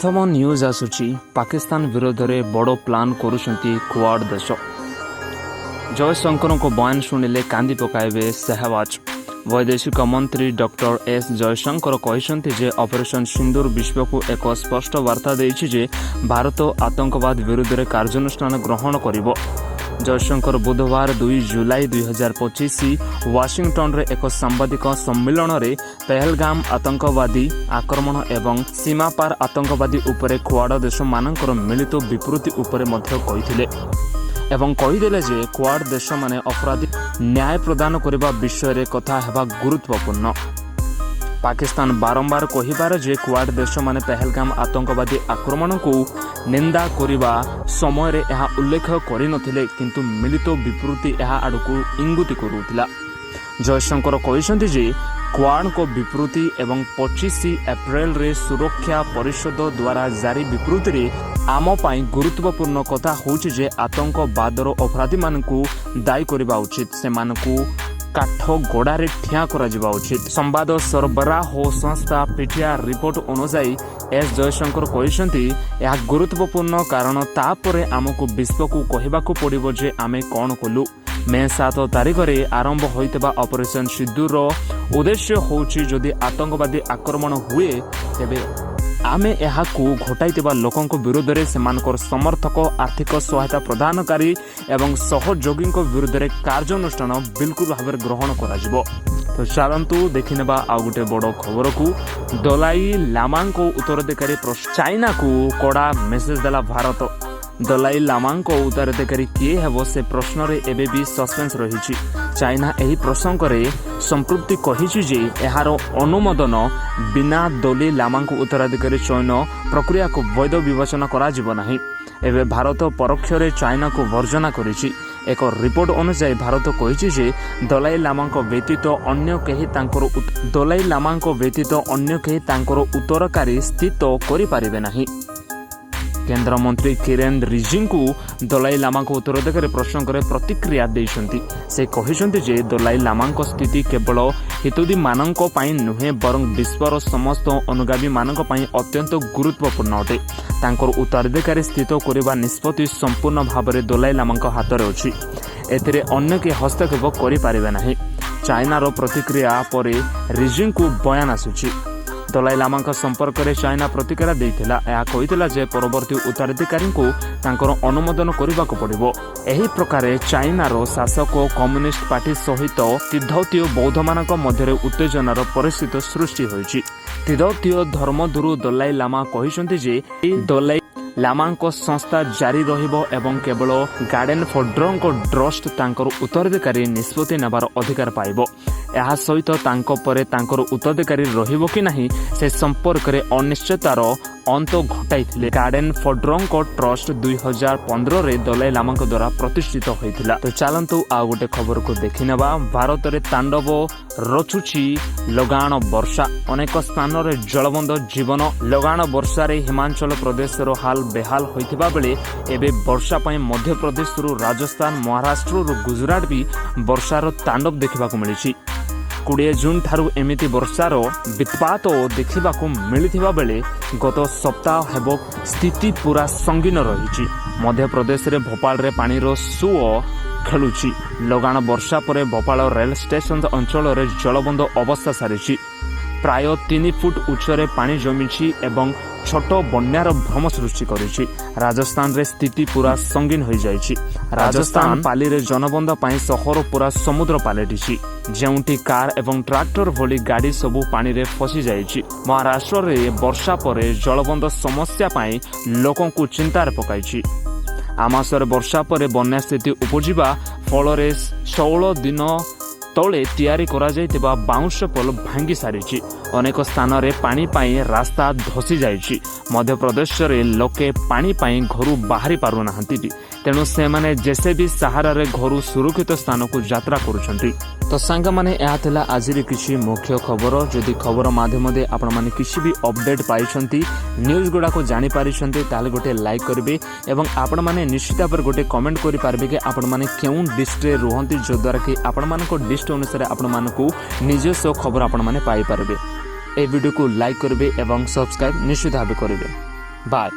प्रथम न्यूज आसुची पाकिस्तान विरोध में बड़ प्लान करुछंती क्वाड देश। जयशंकर को बयान शुणिले कांदी पकाइबे सहवाज। वैदेशिक मंत्री डॉक्टर एस जयशंकर कहते जे ऑपरेशन सिंदूर विश्व को एक स्पष्ट वार्ता देछि जे भारत आतंकवाद विरुद्ध में कार्यानुष्ठान ग्रहण करिबो। जयशंकर बुधवार 2 जुलाई 2025 वाशिंगटन रे एक सांबादिक सम्मेलन रे पहलगाम आतंकवादी आक्रमण एवं सीमा पार आतंकवादी उपरे क्वाड देश मानकर मिलित विपत्ति उपरे मध्य कहिथिले एवं कहिदेले जे क्वाड देश माने अपराधी न्याय प्रदान करबा विषय रे कथा हेबा गुरुत्वपूर्ण। पाकिस्तान बारंबार कहिबार जे क्वाड देश माने पहलगाम आतंकवादी आक्रमण को निंदा करिबा समय रे यह उल्लेख करिनथिले किंतु मिलित विपत्ति यह आडकू इंगित करुथिला। जयशंकर कहते जे क्वाड को विपत्ति एवं 25 एप्रिल रे सुरक्षा परिषद द्वारा जारी विपत्ति रे आम पाई गुरुत्वपूर्ण कथा होछि जे आतंकवादर अपराधी मानकू दायी करबा उचित, से मानकू काठ गोड़े ठिया करा उचित। संवाद सरबराह संस्था पीटीआई रिपोर्ट अनुसार एस जयशंकर कहते यह गुरुत्वपूर्ण कारण तापरे आमको विश्व को कहबाकू पड़िबो जे आमे कौन कलु। मे 7 तारिख रे आरंभ होइतबा ऑपरेशन सिंदूर उद्देश्य होछि जदि आतंकवादी आक्रमण हुए तेबे आमे एहाकू घटाइतबा लोकंक विरुद्ध रे सेमानकर समर्थक आर्थिक सहायता प्रदानकारी एवं सहयोगी विरुद्ध रे कार्यानुष्ठान बिल्कुल भाव ग्रहण कराजिबो। तो चलतु देखिनेबा आ गोटे बड़ खबर को। दलाई लामा को उत्तराधिकारी चाइना को कड़ा मेसेज देला भारत। दलाई लामा को उत्तराधिकारी किए हेबो से प्रश्न रे एबे भी सस्पेंस रही। चाइना एही प्रसंग रे संपृक्ति कहिछि जे एहार अनुमोदन बिना दलाई लामा को उत्तराधिकारी चयन प्रक्रिया को वैध विवेचना करा जिवो नाही। एबे भारत परोक्ष रे चाइना को वर्जना करिछि। एक रिपोर्ट अनुसार भारत कहिछि जे दलाई लामा व्यतीत अन्य केही तांकर उत्तरकारी स्थित करि पारिबे नाही। केंद्र मंत्री किरेन रिजिजू दलाई लामा उत्तराधिकारी प्रश्न करे प्रतिक्रिया देइछन्ति। से कहिछन्ति जे दलाई लामा स्थिति केवल हितोदी मानक पई नुहे बरं विश्वर समस्त अनुगामी मानक पई अत्यंत गुरुत्वपूर्ण अटे। तांकर उत्तराधिकारी स्थित करबा निष्पत्ति संपूर्ण भाबरे दलाई लामा हातरे अछि। एथिरे अन्य के हस्तक्षेप करि पारिबे नाही। चाइनार प्रतिक्रिया परे रिजिजू बयान आसुछि। दलाई लामा संपर्क में चाइना प्रतिक्रिया देइथिला। यह कहिथिला जे परवर्ती उत्तराधिकारी को तांकर अनुमोदन करने को पड़िबो। एही प्रकार चाइनार शासक कम्युनिस्ट पार्टी सहित तिब्बतीय बौद्ध मानक मध्य उत्तेजनार परिस्थिति सृष्टि होइछि। तिब्बतीय धर्मगुरु दलाई लामा कहिसंति जे दलाई लामा संस्था जारी रहिबो एवं केवल गार्डन फॉर ड्रंक ट्रस्ट तांकर उत्तराधिकारी निष्पत्ति नेबार अधिकार पाइबो। यह सहित तांको परे तांकर उत्तराधिकारी रहिबो कि नाही से संपर्क में अनिश्चिततार अंत घटाइथिले। गार्डन फॉर ड्रंक ट्रस्ट 2015 रे दलाई लामा द्वारा प्रतिष्ठित होइथिला। तो चलंतु आ गोटे खबर को देखिनेबा। भारत रे तांडव रचुछि लगाण वर्षा। अनेक स्थान रे जलबंद जीवन। लगाण वर्षा रे हिमाचल प्रदेश रो हाल बेहाल होइथिबा बेले एबे वर्षा पई मध्य प्रदेश रो राजस्थान महाराष्ट्र रो गुजरात भी वर्षार तांडव देखिबाकू मिलिछि। 20 जून ठारू एमिति वर्षार वित्पात देखिबाकू मिलिथिबा बेले गत सप्ताह हेबो स्थिति पूरा संगीन रहिछि। मध्य प्रदेश रे भोपाल रे पानीर सुओ खेलुछि। लगाण वर्षा परे भोपाल रेल स्टेशन अंचल रे जलबंद अवस्था सारिछि। प्राय 3 फुट उच्चरे पानी जमिछि एवं छोट बन्यार भ्रम सृष्टि करिछि। राजस्थान रे स्थिति पूरा संगीन हो जाइछि। राजस्थान पाली रे जनबंद पाई सहर पूरा समुद्र पालटिछि, जेउंटी कार एवं ट्रैक्टर भली गाड़ी सबु पानी रे फसी जाइछि। महाराष्ट्र रे वर्षा परे जलबंद समस्या पाई लोकन को चिंतार पकाइछि। आमासरे वर्षा परे बन्या स्थिति उपजिबा फल रे 16 दिन तले तैयारी करा जाइतिबा बाउंस पोल भांगी सारिछि। अनेक स्थान रे पानी पाई रास्ता धसी जाइछि। मध्य प्रदेश रे लोके पानी पाई घरु बाहरी पारु नाहंती, तेणु से माने जैसे भी सहारा रे घरु सुरक्षित स्थान को यात्रा करुछंती। तो सांग माने यह थिला आजिर किछि मुख्य खबर। जदि खबर माध्यम दे आपण माने किछि भी अपडेट पाइछंती, न्यूज गुडा को जानि पारिछंती, ताले गोटे लाइक करबे एवं आपण माने निश्चित भाव गोटे कमेंट करि पारबे कि आपण माने केउ डिस्ट्रिक्ट रे रहंती, जो द्वारा कि आपण मानको डिस्ट्रिक्ट अनुसार आपण मानको निजस्व खबर आपण माने पाई पारबे। ए वीडियो को लाइक करबे एवं सब्सक्राइब निश्चित भाव करबे। ବାଏ।